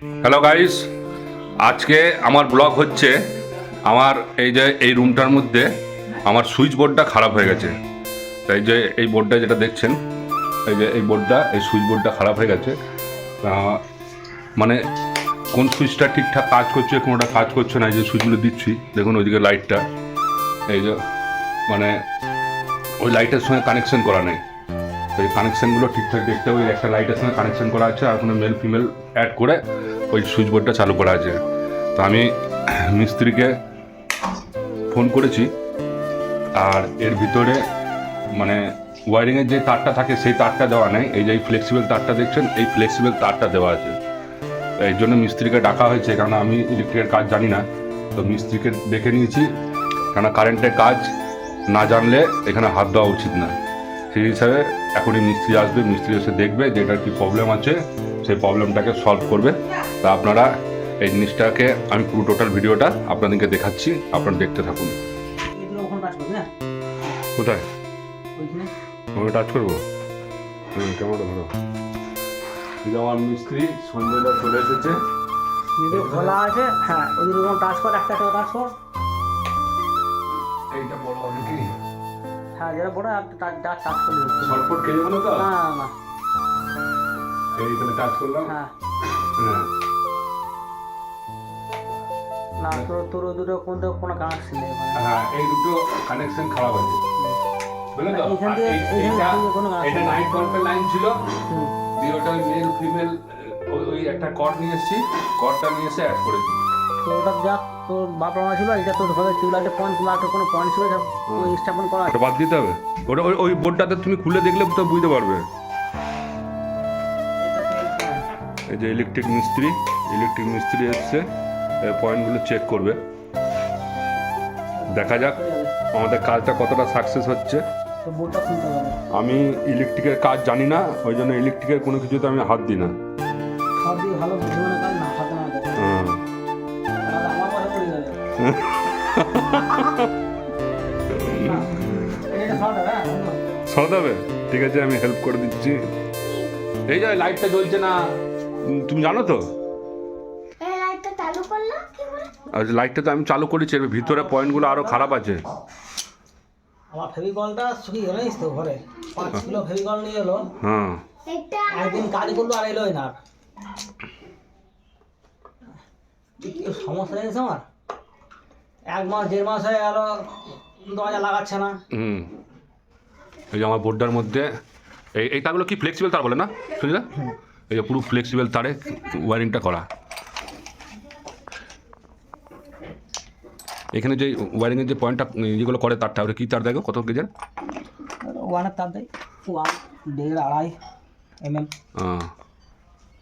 Hello guys, আজকে আমার blog হচ্ছে আমার এই রুমটার মধ্যে আমার সুইচ বোর্ডটা খারাপ হয়ে গেছে। তাই যে এই বোর্ডটা যেটা দেখছেন, এই বোর্ডটা, এই সুইচ বোর্ডটা খারাপ হয়ে গেছে। মানে কোন সুইচটা ঠিকঠাক কাজ করছে, কোনোটা কাজ করছে না। এই যে সুইচগুলো দিচ্ছি, দেখুন ওইদিকে লাইটটা, এই যে মানে ওই লাইটের সঙ্গে কানেকশন করা নেই। তো এই কানেকশানগুলো ঠিকঠাক দেখতে, ওই একটা লাইটের সঙ্গে কানেকশন করা আছে, আর কোনো মেল ফিমেল অ্যাড করে ওই সুইচ বোর্ডটা চালু করা আছে। তো আমি মিস্ত্রিকে ফোন করেছি, আর এর ভিতরে মানে ওয়ারিংয়ের যে তারটা থাকে সেই তারটা দেওয়া নেই। এই যে এই ফ্লেক্সিবল তারটা দেখছেন, এই ফ্লেক্সিবল তারটা দেওয়া আছে। এই জন্য মিস্ত্রিকে ডাকা হয়েছে, কারণ আমি ইলেকট্রিকের কাজ জানি না। তো মিস্ত্রিকে ডেকে নিয়েছি, কেন কারেন্টের কাজ না জানলে এখানে হাত দেওয়া উচিত না। সেই হিসাবে এখনই মিস্ত্রি আসবে, মিস্ত্রি এসে দেখবে যে এটার কী প্রবলেম আছে, সেই প্রবলেমটাকে সলভ করবে। তা আপনারা এই জিনিসটাকে, আমি পুরো টোটাল ভিডিওটা আপনাদেরকে দেখাচ্ছি, আপনারা দেখতে থাকুন। কোথায় আমি টাচ করবো? ক্যামেরাটা ধরো। এটা আমার মিস্ত্রি সঞ্জয়দা চলে এসেছে, খোলা আছে। হ্যাঁ, ওই রকম টাচ কর, একটা টাচ কর। এইটা বড় হবে কি? হ্যাঁ, যেটা বড় টাচ করলে শর্টফট খেয়ে যাবো না তো? না না, এইখানে টাচ করলাম। হ্যাঁ হ্যাঁ, না, তোর দুটো কোনো কানেকশন নেই। হ্যাঁ, এই দুটো কানেকশন খারাপ আছে, বুঝলেন তো? এইখান থেকে কোনো এটা নাইট বাল্বের লাইন ছিল, দিয়ে ওটা মেল ফিমেল ওই একটা কর্ড নিয়ে এসেছি, কর্ডটা নিয়ে এসে অ্যাড করেছি। তো ওটা যা তোর বাপ রান্না ছিল, এটা তোর ঘরে টিউবলাইটের পয়েন্ট, কোনো পয়েন্ট ছিল, ওই স্থাপন করা আছে। ওটা বাদ দিতে হবে। ওটা ওই বোর্ডটাতে তুমি খুলে দেখলে তো বুঝতে পারবে। এই যে ইলেকট্রিক মিস্ত্রি এসছে, পয়েন্টগুলো চেক করবে। দেখা যাক আমাদের কাজটা কতটা সাকসেস হচ্ছে। তো বোর্ডটা খুলতে হবে। আমি ইলেকট্রিকের কাজ জানি না, ওই জন্য ইলেকট্রিকের কোনো কিছুতে আমি হাত দিই না। খাওয়া দিয়ে ভালো বুঝবে কাজ না, হাতে না দেয়। হ্যাঁ, আমার কথা পড়ে যাবে। এটা খাওয়াটা, হ্যাঁ সরাতে হবে। ঠিক আছে, আমি হেল্প করে দিচ্ছি। এই যে লাইটটা জ্বলছে না, তুমি জানো তো? আর লাইটটা তো আমি চালু করেছি, এর ভিতরে পয়েন্টগুলো আরো খারাপ আছে। আমার ফেভিকলটা শুকিয়ে গেল, জানিস তো, ঘরে 5 কিলো ফেভিকল নিয়ে এলো। হ্যাঁ, একদিন কাজ করলো আর এলোই না। কি সমস্যা জানিস আমার, 1 মাস 1.5 মাস হয়ে গেল দরজা লাগাচ্ছে না। এই যে আমার বোর্ডটার মধ্যে এই তারগুলো কি ফ্লেক্সিবল তার বলে না শুনি না? এই যে পুরো ফ্লেক্সিবল তারে ওয়ারিংটা করা। এখানে যে ওয়ারিংয়ের যে পয়েন্টটা যেগুলো করে তারটা, ওটা কী তার দেখো, কত কেজের? 1 তার দেয়, 1, 1.5, 2.5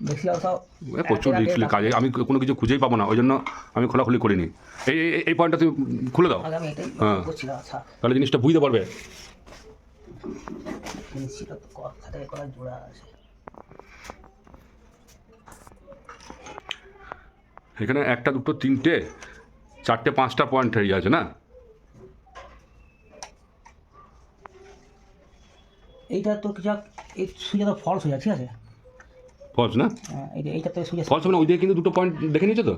বেশি সব প্রচুর রিস্ক কাজে, আমি কোনো কিছু খুঁজেই পাবো না, ওই জন্য আমি খোলাখুলি করিনি। এই পয়েন্টটা তুমি খুলে দাও। আমি এটাই হ্যাঁ, করছিলাম। আচ্ছা, তাহলে জিনিসটা বুঝতে পারবে। জিনিসটা তো খাতায় করা জোড়া আছে। এখানে 1, 2, 3, 4, 5টা পয়েন্ট হয়ে আছে না? এইটা তো কিছু এই সুইচটা তো ফলস হয়ে যাচ্ছে, ঠিক আছে? ফলস না? এইটা তো সুইচ, ফলস হবে না, ওই দিকে কিন্তু 2টো পয়েন্ট দেখে নিয়েছো তো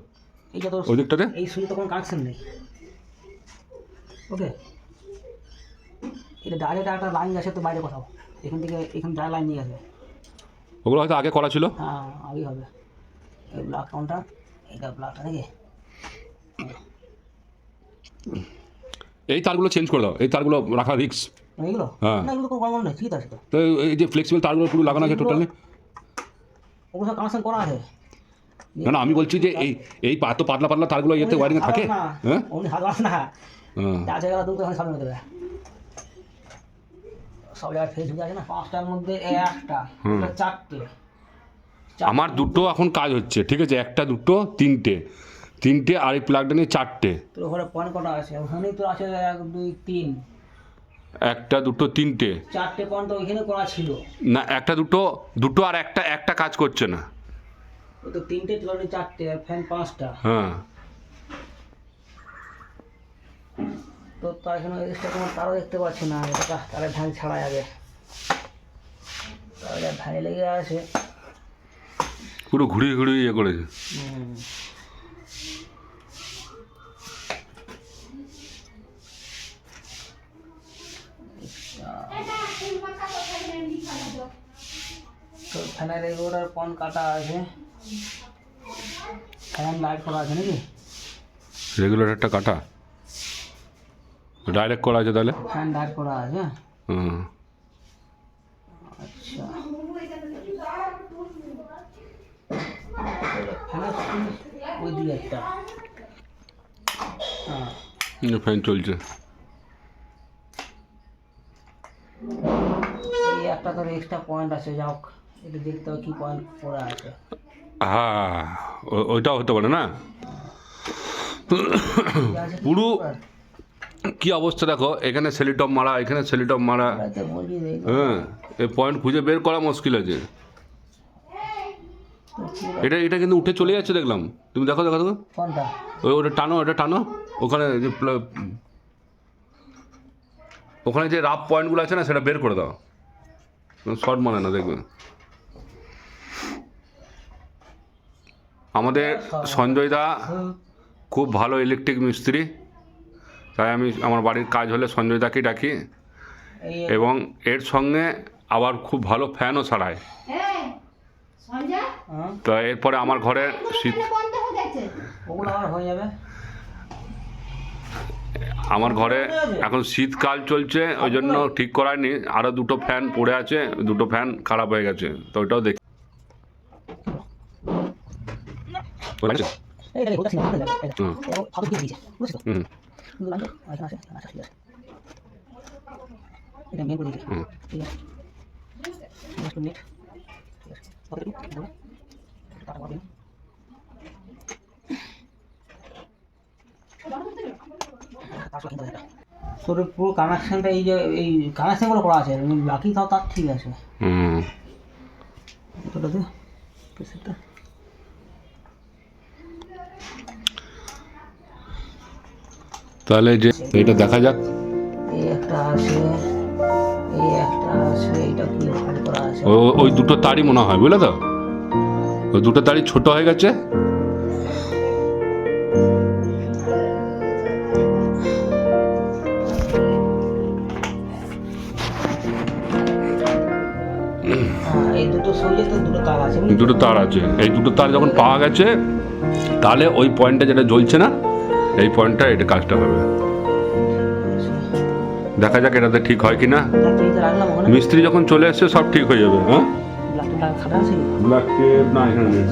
এইটা তো ওই দিকটাতে। এই সুইচে তো কোনো কানেকশন নেই। ওকে, এটা ডাইরেক্ট একটা লাইন আছে তো বাইরে কোথাও, এখান থেকে এখানে ডাইরেক্ট লাইন নিয়ে আসবে। ওগুলো হয়তো আগে করা ছিল। হ্যাঁ, আগেই হবে। এই ব্ল্যাক কাউন্টার, এটা ব্ল্যাকটা নাকি? এই তারগুলো চেঞ্জ করে দাও, এই তারগুলো রাখা রিক্স। এইগুলো হ্যাঁ, না, এগুলো কোনো গড়বড় নেই, ঠিক আছে তো। তো এই যে ফ্লেক্সিবল তারগুলো পুরো লাগানো আছে টোটালি। ওগুলো সব কানেকশন করা আছে। না, আমি বলছি যে এই এত পাতলা পাতলা তারগুলো ইয়েতে ওয়ারিংয়ে থাকে। হ্যাঁ, উনি হাত না, হ্যাঁ, যা জায়গা তুমি এখন সামনে দেবে। সব জায়গায় ফেসবুক আছে না, 5টার মধ্যে 1টা, 4টে। আমার 2টো এখন কাজ হচ্ছে, ঠিক আছে? 1, 2, 3, আর এই প্লাগটা নিয়ে 4টে। তোর ঘরে পয়েন্ট কটা আছে? ওখানেই তো আছে 1, 2, 3, 1, 2, 3। 4টে পয়েন্ট তো ওইখানে করা ছিল না, 1, 2 আর একটা কাজ করছে না। ওই তো 3টে, 4টে, আর ফ্যান 5টা। হ্যাঁ, তো তার এখানে এক্সট্রা কোনো তারও দেখতে পাচ্ছি না। এটা তাহলে ধান ছাড়াই আগে, তাহলে ধানে লেগে আছে। পুরো ঘুরিয়ে ঘুরিয়ে ইয়ে করেছে। তো ফ্যানের রেগুলেটার পন কাটা আছে, ফ্যান লাইট করা আছে নাকি? রেগুলেটরটা কাটা, ডাইরেক্ট করা আছে তাহলে। ফ্যান লাইট করা আছে। হুম। আচ্ছা, ফ্যানের সুইচ ওই দিকে একটা। হ্যাঁ, ফ্যান চলছে। এই একটা তোর এক্সট্রা পয়েন্ট আছে, যাও এটা দেখতে হবে কি পয়েন্ট পড়ে আছে। হ্যাঁ, ওইটাও হতে পারে না। কি আছে? পুরো কি অবস্থা দেখো, এখানে সেলিটপ মারা, এখানে সেলিটপ মারা। এটাতে বলবি রে, হ্যাঁ, এই পয়েন্ট খুঁজে বের করা মুশকিল আছে। এটা এটা কিন্তু উঠে চলে যাচ্ছে দেখলাম, তুমি দেখো দেখো দেখো। কোনটা? ওটা টানো, ওটা টানো। ওখানে যে ওখানে যে রাফ পয়েন্টগুলো আছে না, সেটা বের করে দাও, শর্ট মানে না দেখবে। আমাদের সঞ্জয় দা খুব ভালো ইলেকট্রিক মিস্ত্রি, তাই আমি আমার বাড়ির কাজ হলে সঞ্জয় দাকেই ডাকি, এই এবং এর সঙ্গে আবার খুব ভালো ফ্যানও সারায়। হ্যাঁ, তো এরপরে আমার ঘরের শীত, ওগুলো আর হয়ে যাবে। আমার ঘরে এখন শীতকাল চলছে, ওই জন্য ঠিক করায়নি, আরও দুটো ফ্যান পড়ে আছে, দুটো ফ্যান খারাপ হয়ে গেছে, তো ওইটাও দেখি। এইটা দেখো, কাছে না, এটা হুম। এটা ফাটো দিয়ে দিয়েছে, বুঝছো? হুম। কিন্তু লাইন এখানে আছে, এখানে আছে, ঠিক আছে। এটা মেন করে দিয়েছে, হুম। ঠিক আছে। নেক্সট মিনিট, ঠিক আছে। কত দিন বলো, টাটা করবেন। তোর পুরো কানেকশনটা, এই যে এই কানেকশনগুলো করা আছে, বাকি তাও তার ঠিক আছে। হুম। ওটা দে প্রেসারটা। তাহলে যে এটা দেখা যাক। এই একটা আছে, এই একটা আছে, এইটা কি ভালো করা আছে? ওই দুটো তারই মনে হয়, বুঝলে তো, ওই দুটো তারই ছোট হয়ে গেছে। এই দুটো সুইচে তো দুটো তার আছে, বুঝলি? দুটো তার আছে, এই দুটো তার যখন পাওয়া গেছে, তাহলে ওই পয়েন্টটা যেটা জ্বলছে না, এই পয়েন্টটা এটা কাজটা হবে। দেখা যাক এটাতে ঠিক হয় কি না। ব্ল্যাকটা এই যে রাখলাম ওখানে, মিস্ত্রি যখন চলে এসছে সব ঠিক হয়ে যাবে। হ্যাঁ, ব্ল্যাকটা খাটা আছে কি? ব্ল্যাক টেপ না এখানে নেই।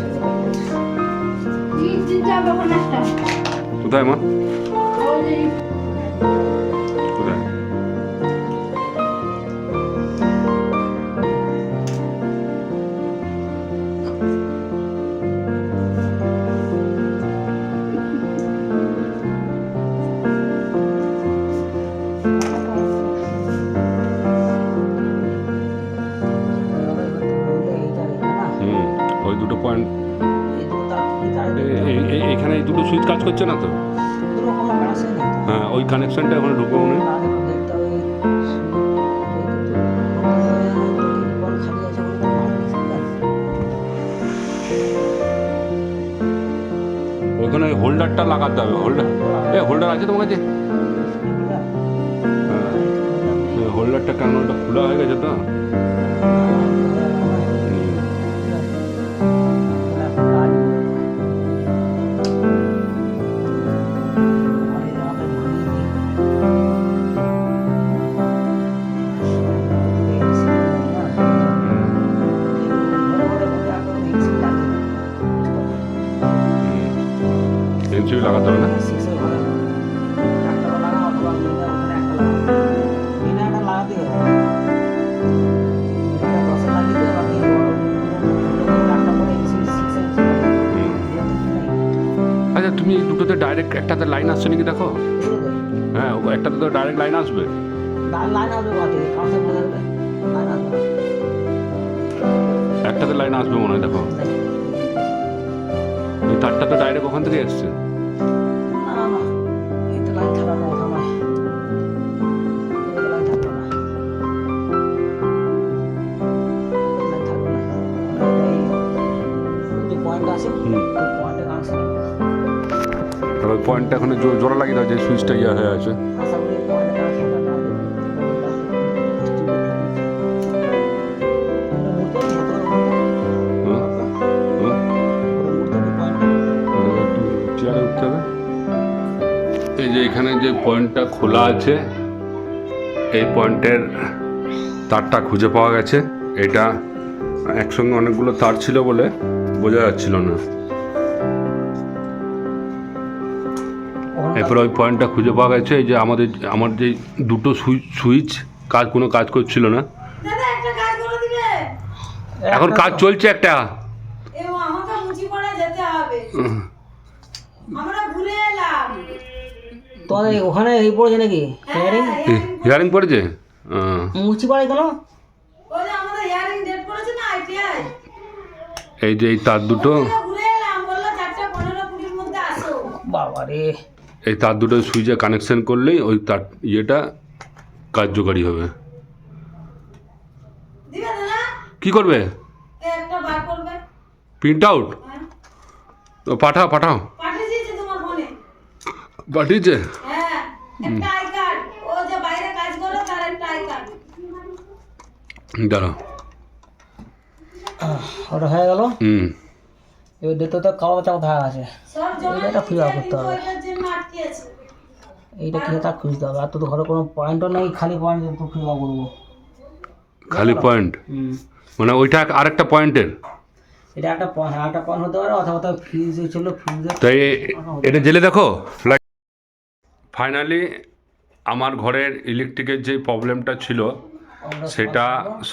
কোথায় মা, কোথায়? হুম, ওই দুটো পয়েন্ট, এই দুটো তার কি তার? এইখানে এই দুটো সুইচ কাজ করছে না তো। দুটো কোনো কানেকশন নেই তো। হ্যাঁ, ওই কানেকশনটা ওখানে ঢুকে মনে হয়। আগে দেখতে হবে এই বল খালি আছে বলে ওখানে হোল্ডারটা লাগাতে হবে। হোল্ডার আছে তোমার কাছে? হ্যাঁ, হোল্ডারটা কেন, ওটা খোলা হয়ে গেছে তো। এনসিবি লাগাতে হবে না। আচ্ছা, তুমি দুটোতে ডাইরেক্ট একটাতে লাইন আসছে নাকি দেখো। হ্যাঁ, একটাতে তো ডাইরেক্ট লাইন আসবে। একটাতে লাইন আসবে মনে হয়, দেখো ওই তারটা তো ডাইরেক্ট ওখান থেকে এসছে। পয়েন্টে কানেকশন তাহলে ওই পয়েন্টটা এখন জোড়া লাগিয়ে দাও যে সুইচটা ইয়ে হয়ে আছে। আশা করি পয়েন্টে কানেকশনটা না একটু চেয়ারে উঠতে হবে। এই যে এখানে যে পয়েন্টটা খোলা আছে, এই পয়েন্টের তারটা খুঁজে পাওয়া গেছে। এটা একসঙ্গে অনেকগুলো তার ছিল বলে বোঝা যাচ্ছিল না। এরপর ওই পয়েন্টটা খুঁজে পাওয়া গেছে। এই যে আমার যে দুটো সুইচ কোনো কাজ করছিল না, দাদা একটা কাজ করে দিবে। এখন কাজ চলছে একটা। এ আমাকে মুচি পড়ে যেতে হবে। আমরা ভুলে এলাম। তোমাদের ওখানে এই পড়েছে নাকি হেয়ারিং হিয়ারিং পড়েছে। মুচি পড়ে কেন? ওই যে আমাদের হিয়ারিং ডেট পড়েছে না আইটিআই। এই যে এই তার দুটো, ভুলে এলাম, বললো 4:15-20 মধ্যে আসো। বাবা রে, এই তার দুটো সুইচে কানেকশন করলেই ওই তার ইয়েটা কার্যকারী হবে। দিবে দাদা? কি করবে? একটা বার করবে। প্রিন্ট আউট হ্যাঁ। পাঠাও। পাঠিয়ে দিয়েছে তোমার ফোনে। পাঠিয়েছে। হ্যাঁ, একটা আই কার্ড। ও যে বাইরে কাজ করে তার একটা আই কার্ড। দাঁড়াও। ওটা হয়ে গেল। এবার দেখতে তো কালো চাপ হয়ে আছে। সব জমা এটা খুঁজে বার করতে হবে। ওইটার জন্য আটকে আছে। এইটা কি তা খুঁজতে হবে। আর তো ঘরে কোনো পয়েন্টও নেই, খালি পয়েন্ট তো খুঁজে বার করবো। খালি পয়েন্ট মানে ওইটা আরেকটা পয়েন্টের। এটা একটা পয়েন্ট, একটা পয়েন্ট হতে পারে, অথবা তো ফিউজে ছিল ফিউজে। তাই এটা জেলে দেখো। ফাইনালি আমার ঘরের ইলেকট্রিকের যে প্রবলেমটা ছিল সেটা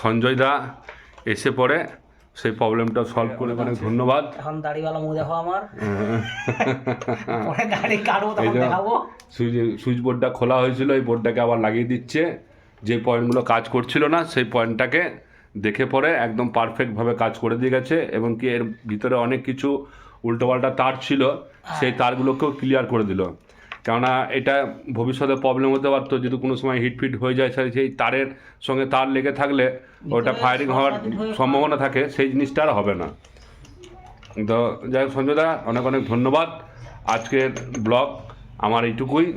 সঞ্জয় দা এসে পড়ে সেই প্রবলেমটা সলভ করে, অনেক ধন্যবাদ। এখন দাড়িওয়ালা মুখ দেখো আমার, পরে দাড়ি কাটবো তখন দেখাবো। সুইচ বোর্ডটা খোলা হয়েছিল, এই বোর্ডটাকে আবার লাগিয়ে দিচ্ছে। যে পয়েন্টগুলো কাজ করছিল না সেই পয়েন্টটাকে দেখে পরে একদম পারফেক্টভাবে কাজ করে দিয়ে গেছে। এবং কি এর ভিতরে অনেক কিছু উল্টোপাল্টা তার ছিল, সেই তারগুলোকেও ক্লিয়ার করে দিল। কেননা এটা ভবিষ্যতে প্রবলেম হতে পারতো, যদি কোনো সময় হিটফিট হয়ে যায় সেই তারের সঙ্গে তার লেগে থাকলে ওটা ফায়ারিং হওয়ার সম্ভাবনা থাকে, সেই জিনিসটা আর হবে না। তো যাই হোক সঞ্জয় দা অনেক ধন্যবাদ। আজকের ব্লগ আমার এইটুকুই।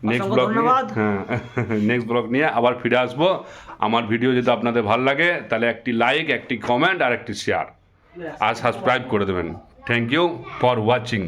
নেক্সট ব্লগ নেক্সট ব্লগ নিয়ে আবার ফিরে আসবো। আমার ভিডিও যদি আপনাদের ভালো লাগে তাহলে একটি লাইক, একটি কমেন্ট আর একটি শেয়ার আর সাবস্ক্রাইব করে দেবেন। Thank you for watching.